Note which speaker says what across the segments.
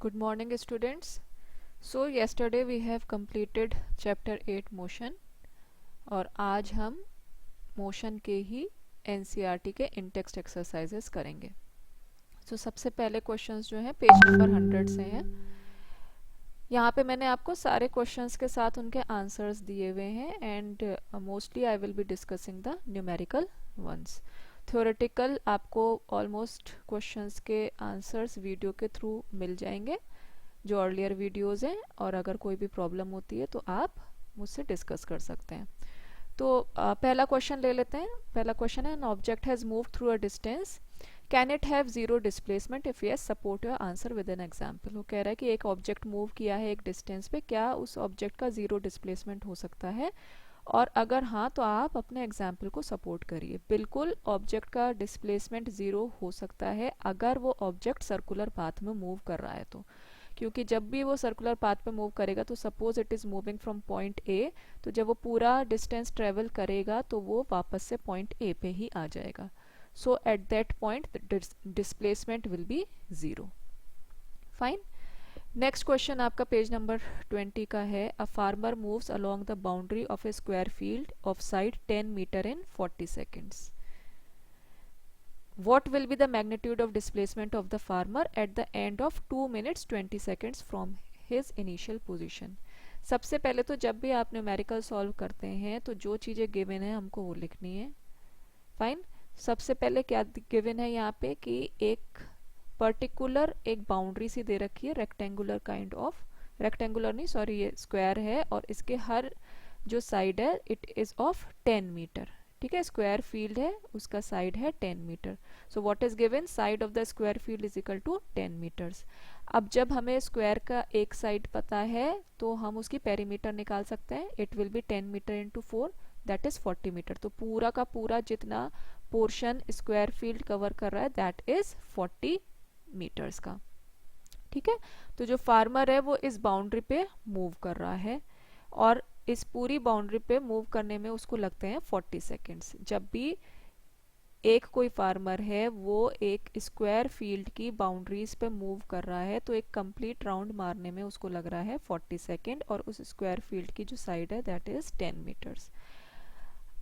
Speaker 1: Good morning, students. So yesterday we have completed chapter 8 motion और आज हम motion के ही एनसीईआरटी के इन टेक्स्ट एक्सरसाइजेस करेंगे. सबसे पहले क्वेश्चंस जो हैं पेज नंबर 100 से हैं. यहाँ पे मैंने आपको सारे क्वेश्चंस के साथ उनके आंसर्स दिए हुए हैं and mostly I will be discussing the numerical ones. Theoretical आपको ऑलमोस्ट क्वेश्चंस के आंसर्स वीडियो के थ्रू मिल जाएंगे जो अर्लियर वीडियोस हैं, और अगर कोई भी प्रॉब्लम होती है तो आप मुझसे डिस्कस कर सकते हैं. तो पहला क्वेश्चन ले लेते हैं. पहला क्वेश्चन है, an object has moved through a distance, can it have zero displacement, if yes support your answer with an example. वो कह रहा है कि एक ऑब्जेक्ट मूव किया है एक डिस्टेंस पे, क्या उस ऑब्जेक्ट का जीरो डिस्प्लेसमेंट हो सकता है, और अगर हाँ तो आप अपने एग्जाम्पल को सपोर्ट करिए. बिल्कुल ऑब्जेक्ट का डिस्प्लेसमेंट ज़ीरो हो सकता है अगर वो ऑब्जेक्ट सर्कुलर पाथ में मूव कर रहा है तो, क्योंकि जब भी वो सर्कुलर पाथ पे मूव करेगा तो suppose it is moving from point A, तो जब वो पूरा डिस्टेंस ट्रेवल करेगा तो वो वापस से पॉइंट ए पे ही आ जाएगा. So at that point displacement will be zero. Fine. Next question आपका पेज नंबर 20 का है. A farmer moves along the boundary of a square field of side 10 metre in 40 seconds. What will be the magnitude of displacement of the farmer at the end of 2 minutes 20 seconds from his initial position? सबसे पहले तो जब भी आप numerical solve करते हैं तो जो चीज़ें गिवन है हमको वो लिखनी है. फाइन. सबसे पहले क्या गिवन है यहाँ पे कि एक पर्टिकुलर एक बाउंड्री सी दे रखी है, रेक्टेंगुलर काइंड ऑफ, रेक्टेंगुलर नहीं सॉरी ये स्क्वायर है, और इसके हर जो साइड है इट इज़ ऑफ 10 मीटर. ठीक है, स्क्वायर फील्ड है उसका साइड है 10 meter. So what is given, side of the square field is equal to 10 meters. अब जब हमें स्क्वायर का एक साइड पता है तो हम उसकी पेरीमीटर निकाल सकते हैं. It will be 10 meter into 4, that is 40 meter. तो पूरा का पूरा जितना पोर्शन स्क्वायर फील्ड कवर कर रहा है दैट इज 40 मीटर्स का. ठीक है, तो जो फार्मर है वो इस बाउंड्री पे मूव कर रहा है और इस पूरी बाउंड्री पे मूव करने में उसको लगते हैं 40 सेकेंड्स. जब भी एक कोई फार्मर है वो एक स्क्वायर फील्ड की बाउंड्रीज पे मूव कर रहा है तो एक कंप्लीट राउंड मारने में उसको लग रहा है 40 सेकेंड, और उस स्क्वायर फील्ड की जो साइड है दैट इज 10 मीटर्स.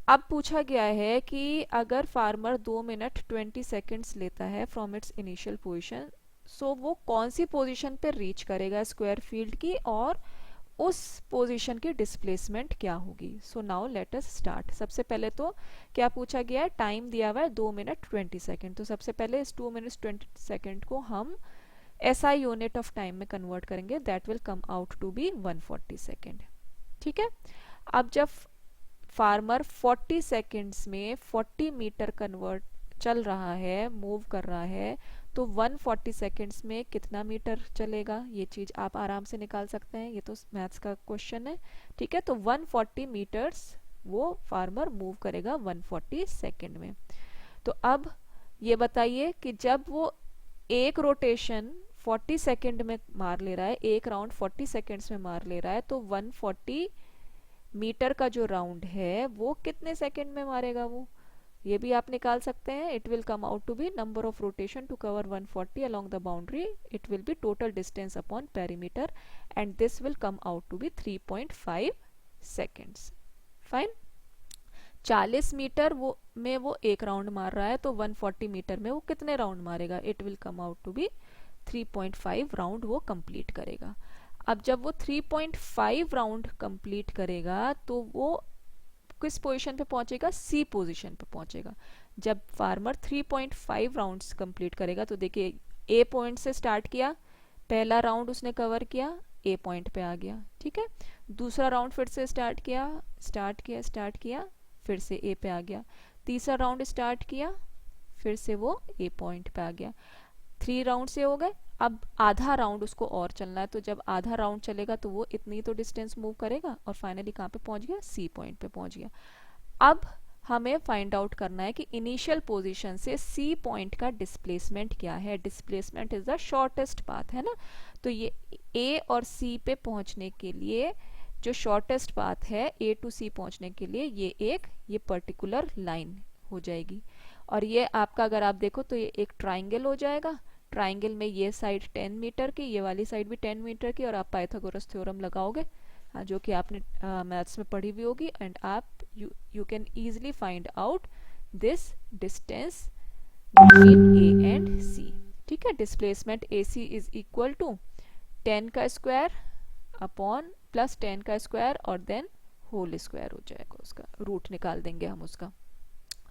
Speaker 1: अब पूछा गया है कि अगर फार्मर 2 मिनट 20 सेकेंड्स लेता है फ्रॉम इट्स इनिशियल पोजीशन, सो वो कौन सी पोजीशन पे रीच करेगा स्क्वायर फील्ड की, और उस पोजीशन की डिस्प्लेसमेंट क्या होगी. So now let us start. सबसे पहले तो क्या पूछा गया है, टाइम दिया हुआ है 2 मिनट 20 सेकेंड. तो सबसे पहले इस 2 मिनट 20 सेकेंड को हम एसआई यूनिट ऑफ टाइम में कन्वर्ट करेंगे, that will come out to be 140 second. ठीक है, अब जब फार्मर 40 सेकेंड्स में 40 मीटर कन्वर्ट चल रहा है, मूव कर रहा है, तो 140 सेकेंड्स में कितना मीटर चलेगा, ये चीज़ आप आराम से निकाल सकते हैं. ये तो मैथ्स का क्वेश्चन है. ठीक है, तो 140 मीटर्स वो फार्मर मूव करेगा 140 सेकेंड में. तो अब ये बताइए कि जब वो एक रोटेशन 40 सेकेंड में मार ले रहा है, एक राउंड 40 सेकेंड्स में मार ले रहा है, तो 140 मीटर का जो राउंड है वो कितने सेकेंड में मारेगा, वो ये भी आप निकाल सकते हैं. It will come out to be number of rotation to cover 140 along the boundary. It will be total distance upon perimeter and this will come out to be 3.5 seconds. Fine. 40 meter में वो एक round मार रहा है, तो 140 metre में वो कितने राउंड मारेगा, it will come out to be 3.5 round वो कंप्लीट करेगा. अब जब वो 3.5 राउंड कंप्लीट करेगा तो वो किस पोजीशन पे पहुंचेगा, सी पोजीशन पे पहुंचेगा. जब फार्मर 3.5 राउंड्स कंप्लीट करेगा तो देखिए ए पॉइंट से स्टार्ट किया, पहला राउंड उसने कवर किया, ए पॉइंट पे आ गया. ठीक है, दूसरा राउंड फिर से स्टार्ट किया, फिर से ए पे आ गया. तीसरा राउंड स्टार्ट किया, फिर से वो ए पॉइंट पे आ गया. 3 राउंड से हो गए. अब आधा राउंड उसको और चलना है, तो जब आधा राउंड चलेगा तो वो इतनी तो डिस्टेंस मूव करेगा और फाइनली कहाँ पे पहुंच गया, सी पॉइंट पे पहुंच गया. अब हमें फाइंड आउट करना है कि इनिशियल पोजीशन से सी पॉइंट का डिस्प्लेसमेंट क्या है. Displacement is the shortest path है ना, तो ये ए और सी पे पहुंचने के लिए जो शॉर्टेस्ट पाथ है ए टू सी पहुंचने के लिए ये पर्टिकुलर लाइन हो जाएगी. और ये आपका अगर आप देखो तो ये एक ट्राइंगल हो जाएगा. ट्राइंगल में ये साइड 10 मीटर की, ये वाली साइड भी 10 मीटर की, और आप पाइथागोरस थ्योरम लगाओगे जो कि आपने मैथ्स में पढ़ी हुई होगी, एंड आप you can easily find out this distance between A and C. ठीक है, displacement A C is equal to 10 का स्क्वायर अपॉन प्लस 10 का स्क्वायर और देन होल स्क्वायर हो जाएगा, उसका रूट निकाल देंगे हम, उसका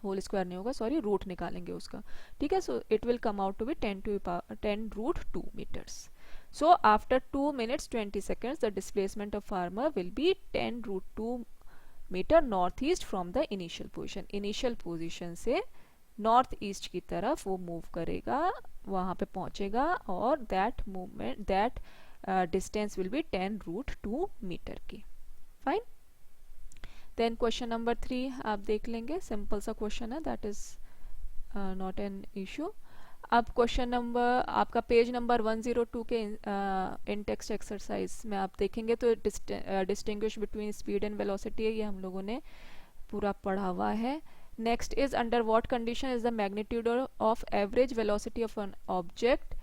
Speaker 1: होल स्क्वायर नहीं होगा, सॉरी, रूट निकालेंगे उसका। ठीक है, so it will come out to be 10 root 2 meters. So after 2 minutes 20 seconds the displacement of farmer will be 10 root 2 meter northeast from the initial position. Initial position से north east की तरफ वो move करेगा, वहाँ पे पहुँचेगा, और that distance will be 10 root 2 meter की। फाइन। देन क्वेश्चन नंबर 3 आप देख लेंगे, सिंपल सा क्वेश्चन है, that is not an issue. अब क्वेश्चन नंबर आपका पेज नंबर 102 के इन टेक्स्ट एक्सरसाइज में आप देखेंगे तो distinguish between speed and velocity है, ये हम लोगों ने पूरा पढ़ा हुआ है। Next is under what condition is the magnitude of average velocity of an object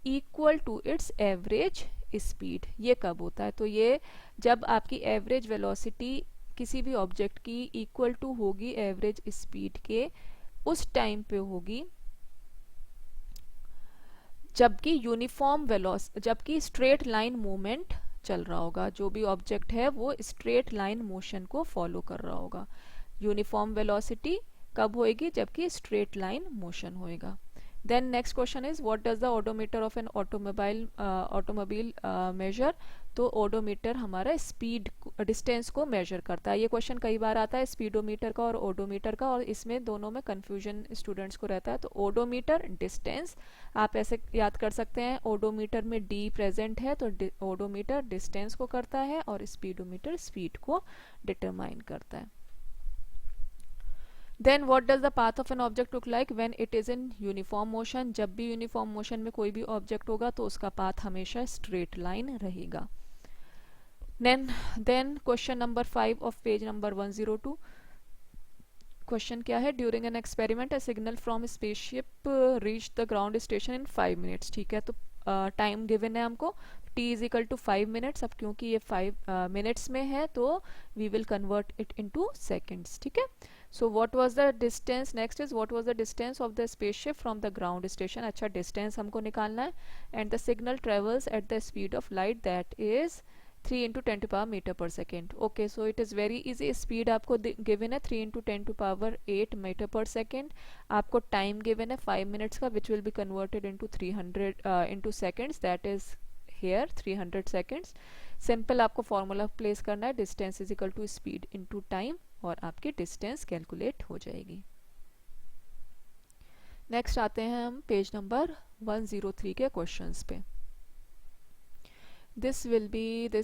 Speaker 1: equal to its average speed. ये कब होता है? तो ये जब आपकी एवरेज वेलोसिटी किसी भी ऑब्जेक्ट की इक्वल टू होगी एवरेज स्पीड के, उस टाइम पे होगी जबकि यूनिफॉर्म जबकि स्ट्रेट लाइन मूवमेंट चल रहा होगा, जो भी ऑब्जेक्ट है वो स्ट्रेट लाइन मोशन को फॉलो कर रहा होगा। यूनिफॉर्म वेलोसिटी कब होएगी? जबकि स्ट्रेट लाइन मोशन होएगा। Then next question is what does the odometer of an automobile measure? तो ओडोमीटर हमारा स्पीड डिस्टेंस को मेजर करता है। ये क्वेश्चन कई बार आता है स्पीडोमीटर का और ओडोमीटर का, और इसमें दोनों में कंफ्यूजन स्टूडेंट्स को रहता है। तो ओडोमीटर डिस्टेंस आप ऐसे याद कर सकते हैं, ओडोमीटर में डी प्रेजेंट है तो ओडोमीटर डिस्टेंस को करता है और स्पीडोमीटर स्पीड को डिटरमाइन करता है। Then what does the path of an object look like when it is in uniform motion? जब भी यूनिफॉर्म मोशन में कोई भी ऑब्जेक्ट होगा तो उसका पाथ हमेशा स्ट्रेट लाइन रहेगा। Then question number 5 of page number 102, question क्या है? During an experiment a signal from spaceship reach the ground station in 5 minutes। ठीक है, तो टाइम गिवन है हमको t is equal to 5 minutes। अब क्योंकि ये 5 minutes में है तो we will convert it into seconds. ठीक है, so what was the distance? Next is what was the distance of the spaceship from the ground station? अच्छा, डिस्टेंस हमको निकालना है। And the signal travels at the speed of light that is 3 into 10 to power meter per second. Okay, so it is very easy. Speed आपको given है 3 into 10 to power 8 meter per second. आपको time given है 5 minutes का, which will be converted into 300 into seconds, that is here 300 seconds. Simple आपको formula place करना है, distance is equal to speed into time, और आपकी distance calculate हो जाएगी। नेक्स्ट आते हैं हम पेज नंबर 103 के क्वेश्चंस पे। this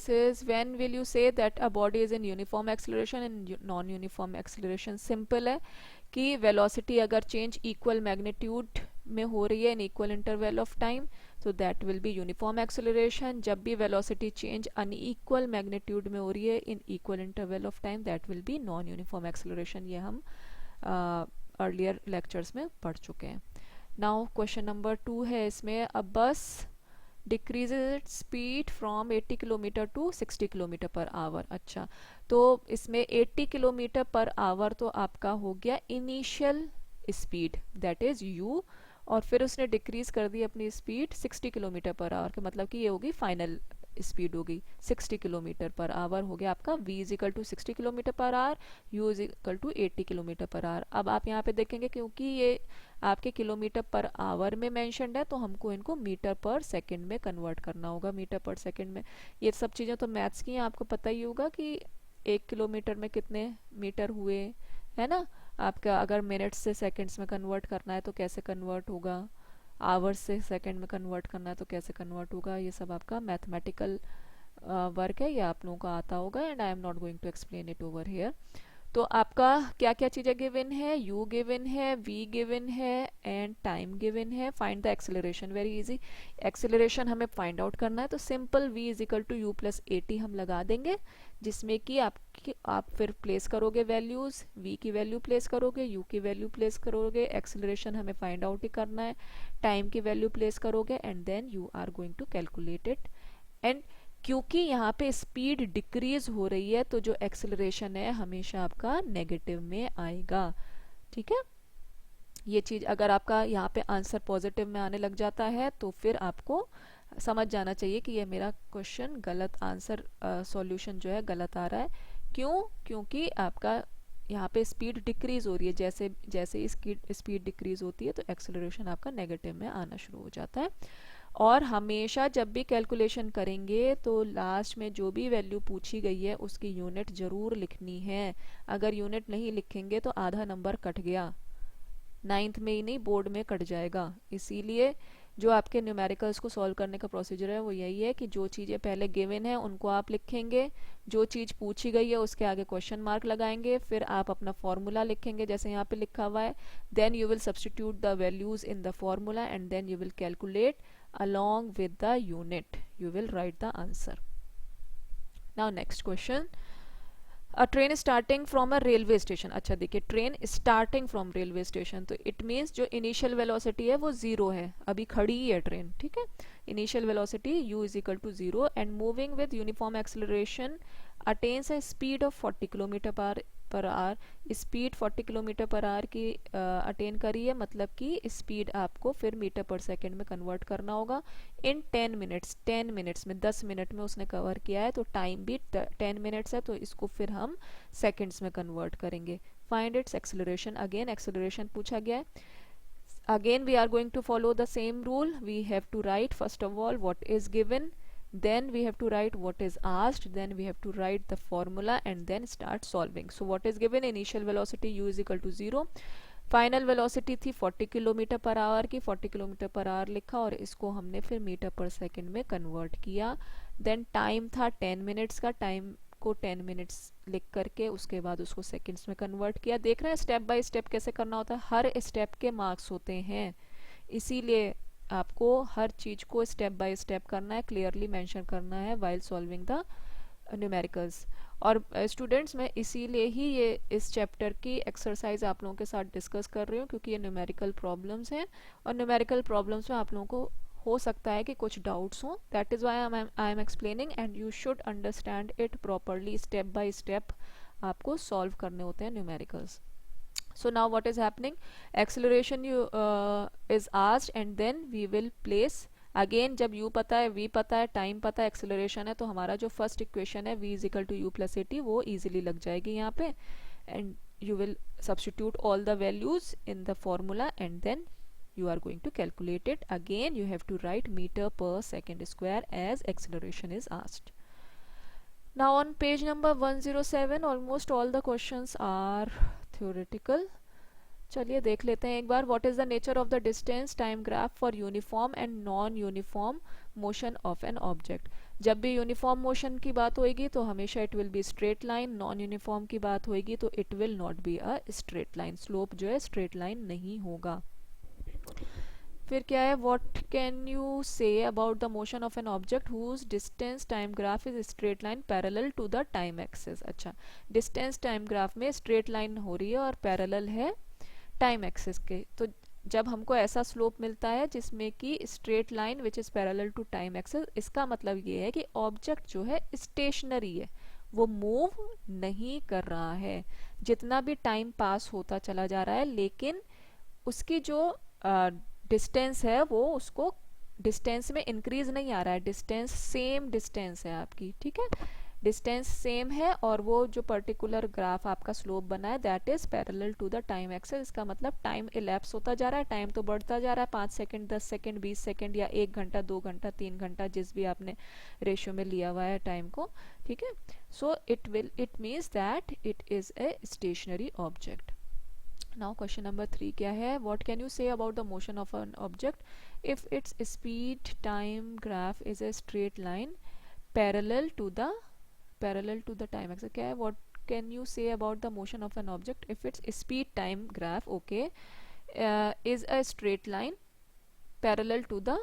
Speaker 1: is when will you say that a body is in uniform acceleration and non uniform acceleration? Simple है कि वेलोसिटी अगर चेंज इक्वल मैग्नीट्यूड में हो रही है in equal interval of time तो that will be uniform acceleration. जब भी वेलोसिटी चेंज अनइक्वल मैग्नीट्यूड में हो रही है in equal interval of time that will B non uniform acceleration. ये हम अर्लियर लेक्चर्स में पढ़ चुके हैं। नाउ क्वेश्चन नंबर 2 है, इसमें a bus decreases its speed from 80 kilometer to 60 kilometer per hour. अच्छा, तो इसमें 80 किलोमीटर पर आवर तो आपका हो गया initial speed that is u, और फिर उसने डिक्रीज कर दी अपनी स्पीड 60 किलोमीटर पर आवर के, मतलब कि ये होगी फाइनल स्पीड होगी 60 किलोमीटर पर आवर हो गया आपका v is equal to 60 kilometer per hour, u is equal to 80 kilometer per hour. अब आप यहाँ पे देखेंगे क्योंकि ये आपके किलोमीटर पर आवर में मेंशन्ड है तो हमको इनको मीटर पर सेकंड में कन्वर्ट करना होगा। मीटर पर सेकंड में ये सब चीज़ें तो मैथ्स की हैं, आपको पता ही होगा कि 1 किलोमीटर में कितने मीटर हुए, है ना। आपका अगर मिनट्स से सेकंड्स में कन्वर्ट करना है तो कैसे कन्वर्ट होगा, आवर्स से सेकंड में कन्वर्ट करना है तो कैसे कन्वर्ट होगा, ये सब आपका मैथमेटिकल वर्क है, ये आप लोगों को आता होगा and I am not going to explain it over here. तो आपका क्या क्या चीज़ें गिवन है, u गिवन है, v गिवन है एंड टाइम गिवन है. Find the acceleration, very easy. Acceleration हमें फाइंड आउट करना है, तो simple v is equal to you plus A t हम लगा देंगे, जिसमें कि आप फिर प्लेस करोगे वैल्यूज़, v की वैल्यू प्लेस करोगे, u की वैल्यू प्लेस करोगे, एक्सेलरेशन हमें फाइंड आउट ही करना है, टाइम की वैल्यू प्लेस करोगे and then you are going to calculate it. And क्योंकि यहाँ पे स्पीड डिक्रीज हो रही है तो जो एक्सेलरेशन है हमेशा आपका नेगेटिव में आएगा. ठीक है, ये चीज़ अगर आपका यहाँ पे आंसर पॉजिटिव में आने लग जाता है तो फिर आपको समझ जाना चाहिए कि ये मेरा क्वेश्चन गलत, आंसर सॉल्यूशन जो है गलत आ रहा है. क्यों? क्योंकि आपका यहाँ पे स्पीड डिक्रीज हो रही है, जैसे जैसे ही स्पीड डिक्रीज होती है तो एक्सेलरेशन आपका नेगेटिव में आना शुरू हो जाता है. और हमेशा जब भी कैलकुलेशन करेंगे तो लास्ट में जो भी वैल्यू पूछी गई है उसकी यूनिट ज़रूर लिखनी है. अगर यूनिट नहीं लिखेंगे तो आधा नंबर कट गया, 9th में ही नहीं बोर्ड में कट जाएगा. इसीलिए जो आपके न्यूमेरिकल्स को सॉल्व करने का प्रोसीजर है वो यही है कि जो चीज़ें पहले गिवन है उनको आप लिखेंगे, जो चीज़ पूछी गई है उसके आगे क्वेश्चन मार्क लगाएंगे, फिर आप अपना फॉर्मूला लिखेंगे जैसे यहाँ पे लिखा हुआ है, then you will substitute the values in the formula and then you will calculate along with the unit. You will write the answer. Now next question. A train starting from a railway station. अच्छा देखिए, train starting from railway station, तो it means जो initial velocity है वो zero है, अभी खड़ी ही है ट्रेन. ठीक है, initial velocity u is equal to zero and moving with uniform acceleration attains a speed of 40 kilometer per hour. Speed 40 kilometer per hour की अटेन करी है, मतलब कि स्पीड आपको फिर मीटर पर सेकेंड में कन्वर्ट करना होगा इन 10 मिनट्स. 10 मिनट्स में 10 मिनट में उसने कवर किया है, तो टाइम भी 10 मिनट्स है, तो इसको फिर हम सेकेंड्स में कन्वर्ट करेंगे. Find its acceleration. Again acceleration पूछा गया है. Again we are going to follow the same rule. We have to write first of all what is given, then we have to write what is asked, then we have to write the formula and then start solving. So what is given? Initial velocity u is equal to 0, final velocity थी 40 kilometer per hour की, 40 kilometer per our लिखा और इसको हमने फिर metre पर second में convert किया. देन टाइम था 10 मिनट्स का, टाइम को 10 मिनट्स लिख करके उसके बाद उसको सेकंड्स में कन्वर्ट किया. देख रहे हैं स्टेप बाय स्टेप कैसे करना होता है, हर स्टेप के मार्क्स होते हैं, इसीलिए आपको हर चीज़ को स्टेप बाय स्टेप करना है, क्लियरली मेंशन करना है वाइल सॉल्विंग द न्यूमेरिकल्स. और स्टूडेंट्स मैं इसीलिए ही ये इस चैप्टर की एक्सरसाइज आप लोगों के साथ डिस्कस कर रही हूँ, क्योंकि ये न्यूमेरिकल प्रॉब्लम्स हैं और न्यूमेरिकल प्रॉब्लम्स में आप लोगों को हो सकता है कि कुछ डाउट्स हों. That is why I am explaining and you should understand it properly. Step by step आपको सॉल्व करने होते हैं numericals. So now what is happening? Acceleration is asked and then we will place. Again जब u पता है, v पता है, time पता है, एक्सेलरेशन है, तो हमारा जो फर्स्ट इक्वेशन है v is equal to you plus A t वो ईजिली लग जाएगी यहाँ पे. And you will substitute all the values in the formula and then you are going to calculate it. Again you have to write meter per second square as acceleration is asked. Now on page number 107 almost all the questions are theoretical. चलिए देख लेते हैं एक बार. What is the nature of the distance time graph for uniform and non uniform motion of an object. जब भी uniform motion की बात होगी तो हमेशा it will be straight line, non uniform की बात होगी तो it will not be a straight line, slope जो है स्ट्रेट लाइन नहीं होगा. फिर क्या है, what can you say about the motion of an object whose distance time graph is straight line parallel to the time axis. अच्छा, distance time graph में straight line हो रही है और पैरेलल है टाइम एक्सिस के. तो जब हमको ऐसा स्लोप मिलता है जिसमें कि straight line which is parallel to time axis, इसका मतलब ये है कि ऑब्जेक्ट जो है स्टेशनरी है, वो मूव नहीं कर रहा है. जितना भी टाइम पास होता चला जा रहा है लेकिन उसकी जो डिस्टेंस है वो उसको डिस्टेंस में इंक्रीज नहीं आ रहा है, डिस्टेंस सेम डिस्टेंस है आपकी. ठीक है, डिस्टेंस सेम है और वो जो पर्टिकुलर ग्राफ आपका स्लोप बना है that is parallel to the time axis. इसका मतलब टाइम इलैप्स होता जा रहा है, टाइम तो बढ़ता जा रहा है, 5 सेकंड 10 सेकंड 20 सेकंड या 1 घंटा 2 घंटा 3 घंटा जिस भी आपने रेशियो में लिया हुआ है टाइम को. ठीक है, so it means that it is a stationary object. Now question number 3 क्या है, what can you say about the motion of an object if its speed time graph is a straight line parallel to the time axis. क्या है, what can you say about the motion of an object if its speed time graph, okay, is a straight line parallel to the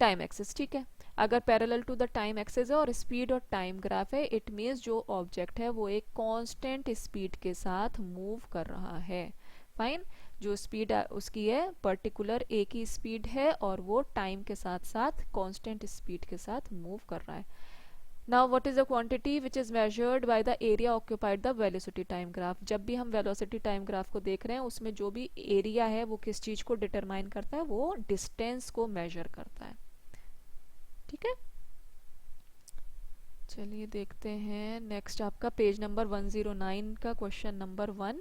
Speaker 1: time axis. ठीक है, अगर parallel to the time axis है और speed और time graph है, it means जो object है वो एक कांस्टेंट स्पीड के साथ मूव कर रहा है. फाइन, जो स्पीड उसकी है पर्टिकुलर एक ही स्पीड है और वो टाइम के साथ साथ कांस्टेंट स्पीड के साथ मूव कर रहा है. Now what is the quantity which is measured by the area occupied the velocity time graph. जब भी हम वेलोसिटी टाइम ग्राफ को देख रहे हैं उसमें जो भी एरिया है वो किस चीज को डिटरमाइन करता है, वो डिस्टेंस को मेजर करता है. ठीक है, चलिए देखते हैं नेक्स्ट आपका पेज नंबर 109 का क्वेश्चन नंबर 1.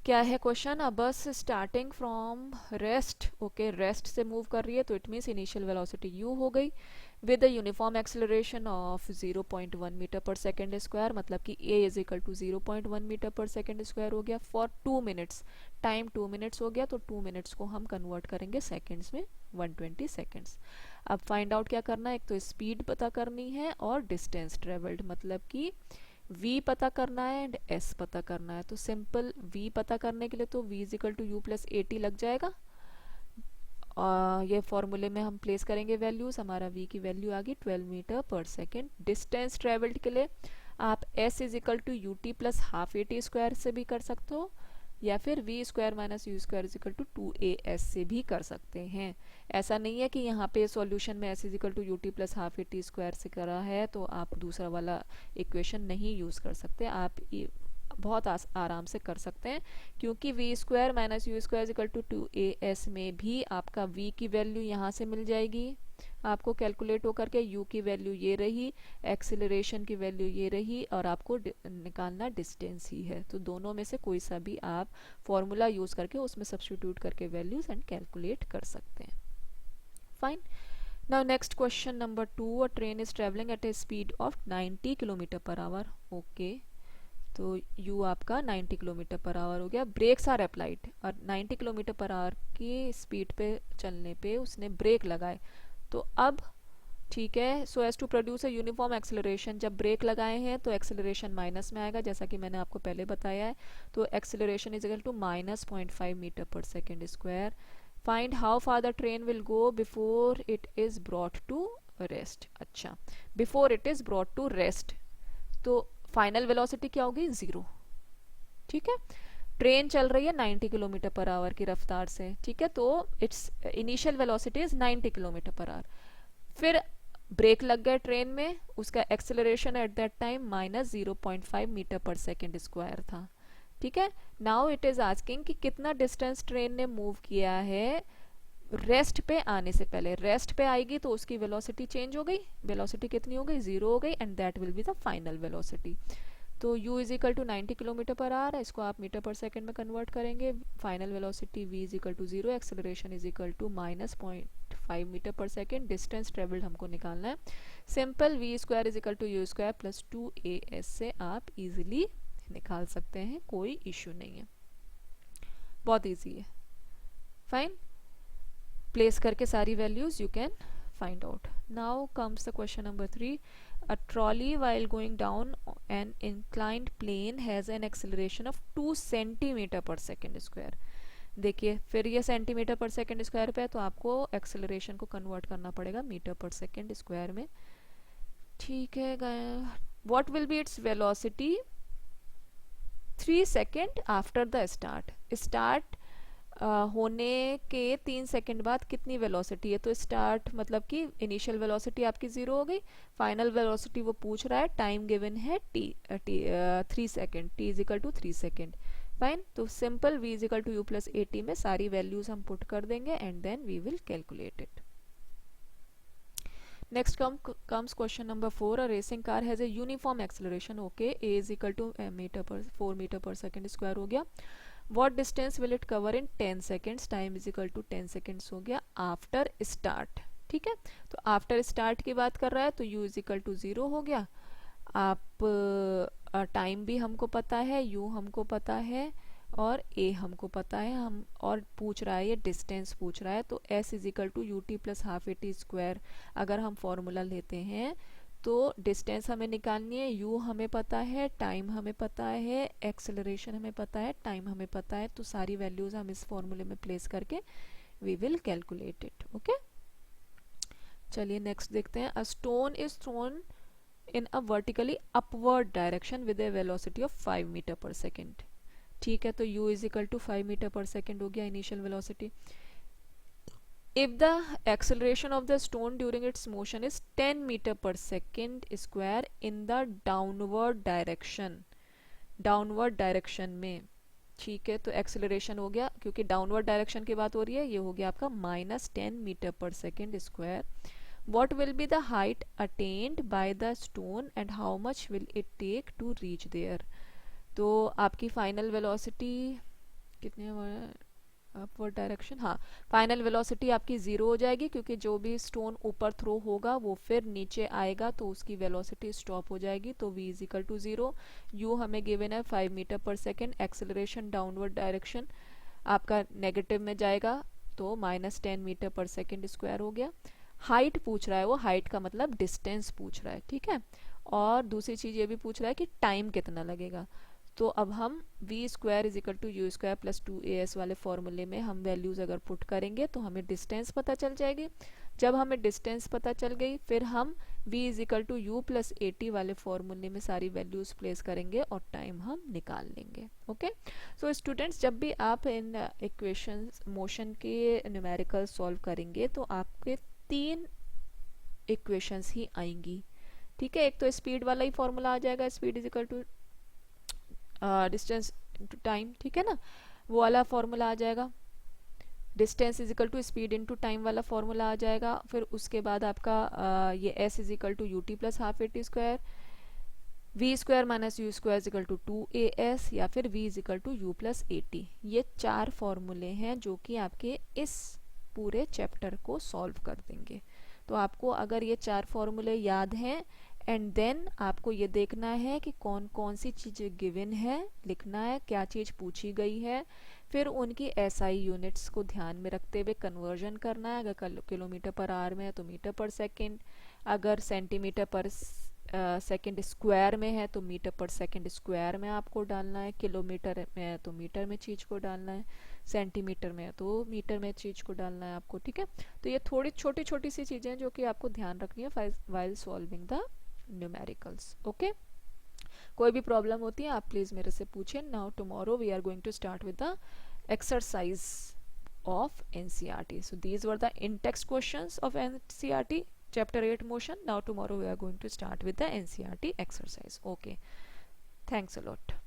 Speaker 1: क्या है question? A bus starting from rest, okay, rest से मूव कर रही है तो it means initial velocity u हो गई with uniform acceleration of 0.1 meter per second square, मतलब कि a is equal to 0.1 meter per second square हो गया फॉर 2 मिनट्स. टाइम 2 मिनट्स हो गया तो 2 मिनट्स को हम कन्वर्ट करेंगे सेकेंड्स में, 120 सेकेंड्स. अब फाइंड आउट क्या करना है, एक तो स्पीड पता करनी है और डिस्टेंस ट्रेवल्ड, मतलब कि v पता करना है एंड s पता करना है. तो सिंपल v पता करने के लिए तो v is equal to you plus A t लग जाएगा. ये फॉर्मूले में हम प्लेस करेंगे वैल्यूज. हमारा v की वैल्यू आ गई 12 metre per second. Distance travelled के लिए आप s is equal to u t plus half a t square से भी कर सकते हो, या फिर v square minus u square is equal to 2as से भी कर सकते हैं. ऐसा नहीं है कि यहाँ पे सॉल्यूशन में s is equal to u t plus half a t square से करा है तो आप दूसरा वाला इक्वेशन नहीं यूज कर सकते. आप बहुत आराम से कर सकते हैं, क्योंकि v square minus u square equal to 2as में भी आपका v की वैल्यू यहाँ से मिल जाएगी आपको कैलकुलेट होकर के. u की वैल्यू ये रही, एक्सिलरेशन की वैल्यू ये रही, और आपको निकालना डिस्टेंस ही है. तो दोनों में से कोई सा भी आप फॉर्मूला यूज करके उसमें सब्स्टिट्यूट करके वैल्यूज एंड कैलकुलेट कर सकते हैं. Fine. Now next question number 2. A train is travelling at A speed of 90 kilometer per our. Okay, तो u आपका 90 किलोमीटर पर आवर हो गया. ब्रेक्स आर अप्लाइड, और 90 किलोमीटर पर आवर की स्पीड पे चलने पे उसने ब्रेक लगाए. तो अब ठीक है, so as to produce a uniform acceleration. जब ब्रेक लगाए हैं तो एक्सेलरेशन माइनस में आएगा, जैसा कि मैंने आपको पहले बताया है. तो acceleration is equal to minus 0.5 metre per second square. Find how far the train will go before it is brought to rest. अच्छा, before it is brought to rest, तो फाइनल वेलोसिटी क्या होगी? 0. ठीक है, ट्रेन चल रही है 90 kilometer per hour की रफ्तार से. ठीक है, तो its initial velocity is 90 kilometer per hour. फिर ब्रेक लग गए ट्रेन में, उसका acceleration at that time minus 0.5 metre per second square था. ठीक है, नाउ इट इज आस्किंग कि कितना डिस्टेंस ट्रेन ने मूव किया है रेस्ट पे आने से पहले. रेस्ट पे आएगी तो उसकी वेलोसिटी चेंज हो गई, वेलोसिटी कितनी हो गई? 0 हो गई, and that will be the final velocity. तो u is equal to 90 kilometer per hour है, इसको आप मीटर पर सेकेंड में कन्वर्ट करेंगे. Final velocity v is equal to 0, acceleration is equal to minus 0.5 metre per second. Distance travelled हमको निकालना है. Simple v square is equal to u square plus 2as से आप इजीली निकाल सकते हैं, कोई इश्यू नहीं है, बहुत इजी है. फाइन, प्लेस करके सारी values you can find out. Now comes the question number 3. A trolley while going down an inclined plane has an acceleration of 2 centimeter per second square. देखिए फिर ये सेंटीमीटर पर सेकेंड स्क्वायर पे है तो आपको एक्सेलरेशन को कन्वर्ट करना पड़ेगा मीटर पर सेकेंड स्क्वायर में. ठीक है, what will be its velocity 3 second after the start. Start होने के 3 सेकंड बाद कितनी वेलोसिटी है? तो स्टार्ट मतलब कि इनिशियल वेलोसिटी आपकी 0 हो गई. फाइनल वेलोसिटी वो पूछ रहा है, टाइम गिवन है t 3 second, t is equal to 3 second. Fine, तो simple v is equal to you plus A T में सारी वैल्यूज हम पुट कर देंगे and then we will calculate it. Next comes question number 4. A racing car has a uniform acceleration. Okay, a is equal to 4 metre per second square हो गया. What distance will it cover in 10 seconds? Time is equal to 10 seconds हो गया after start. ठीक है, तो after start की बात कर रहा है तो u इज इक्वल टू 0 हो गया. आप टाइम भी हमको पता है, u हमको पता है और a हमको पता है. हम और पूछ रहा है, ये डिस्टेंस पूछ रहा है, तो s is equal to u t plus half a t square अगर हम फॉर्मूला लेते हैं तो डिस्टेंस हमें निकालनी है, u हमें पता है, टाइम हमें पता है, एक्सेलरेशन हमें पता है, टाइम हमें पता है, तो सारी वैल्यूज हम इस फॉर्मूले में प्लेस करके we will calculate it. Okay, चलिए नेक्स्ट देखते हैं। A stone is thrown in a vertically upward direction with a velocity of 5 metre per second. ठीक है, तो u is equal to 5 metre per second हो गया initial velocity. If the acceleration of the stone during its motion is 10 meter per second square in the downward direction, downward direction में, ठीक है, तो acceleration हो गया, क्योंकि डाउनवर्ड डायरेक्शन की बात हो रही है, ये हो गया आपका -10 metre per second square. what will be the height attained by the stone and how much will it take to reach there। तो आपकी फाइनल वेलोसिटी कितनी है, अपवर्ड डायरेक्शन, हाँ, फाइनल वेलोसिटी आपकी जीरो हो जाएगी, क्योंकि जो भी स्टोन ऊपर थ्रो होगा वो फिर नीचे आएगा तो उसकी वेलोसिटी स्टॉप हो जाएगी, तो v is equal to zero. u हमें गिवन है 5 metre per second, acceleration downward direction आपका नेगेटिव में जाएगा, तो -10 मीटर पर सेकेंड स्क्वायर हो गया। हाइट पूछ रहा है, वो हाइट का मतलब डिस्टेंस पूछ रहा है, ठीक है, और दूसरी चीज ये भी पूछ रहा है कि टाइम कितना लगेगा। तो अब हम v square is equal to u square plus 2as वाले फॉर्मूले में हम वैल्यूज अगर पुट करेंगे तो हमें डिस्टेंस पता चल जाएगी। जब हमें डिस्टेंस पता चल गई, फिर हम v is equal to you plus a t वाले फॉर्मूले में सारी वैल्यूज प्लेस करेंगे और टाइम हम निकाल लेंगे। ओके, सो स्टूडेंट्स, जब भी आप इन इक्वेशंस मोशन के न्यूमेरिकल सॉल्व करेंगे तो आपके 3 इक्वेशंस ही आएंगी। ठीक है, एक तो स्पीड वाला ही फॉर्मूला आ जाएगा, speed is equal to distance into time, ठीक है ना, वो वाला फॉर्मूला आ जाएगा। Distance is equal to speed into time वाला फॉर्मूला आ जाएगा। फिर उसके बाद आपका ये s is equal to u t plus half a t square, v square minus u square is equal to 2as, या फिर v is equal to you plus A t. ये 4 फॉर्मूले हैं जो कि आपके इस पूरे चैप्टर को सॉल्व कर देंगे। तो आपको अगर ये 4 फॉर्मूले याद हैं, एंड देन आपको ये देखना है कि कौन कौन सी चीज़ें गिवन है, लिखना है क्या चीज़ पूछी गई है, फिर उनकी एसआई यूनिट्स को ध्यान में रखते हुए कन्वर्जन करना है। अगर किलोमीटर पर आवर में है तो मीटर पर सेकंड, अगर सेंटीमीटर पर सेकंड स्क्वायर में है तो मीटर पर सेकंड स्क्वायर में आपको डालना है, किलोमीटर में है तो मीटर में चीज़ को डालना है, सेंटीमीटर में है तो मीटर में चीज़ को डालना है आपको। ठीक है, तो ये थोड़ी छोटी छोटी सी चीज़ें जो कि आपको ध्यान रखनी है while solving the numericals. Okay, कोई भी प्रॉब्लम होती है आप प्लीज मेरे से पूछें। Now tomorrow we are going to start with the exercise of NCERT. So these were the in-text questions of NCERT chapter 8 motion. Now tomorrow we are going to start with the NCERT exercise. Okay, thanks a lot.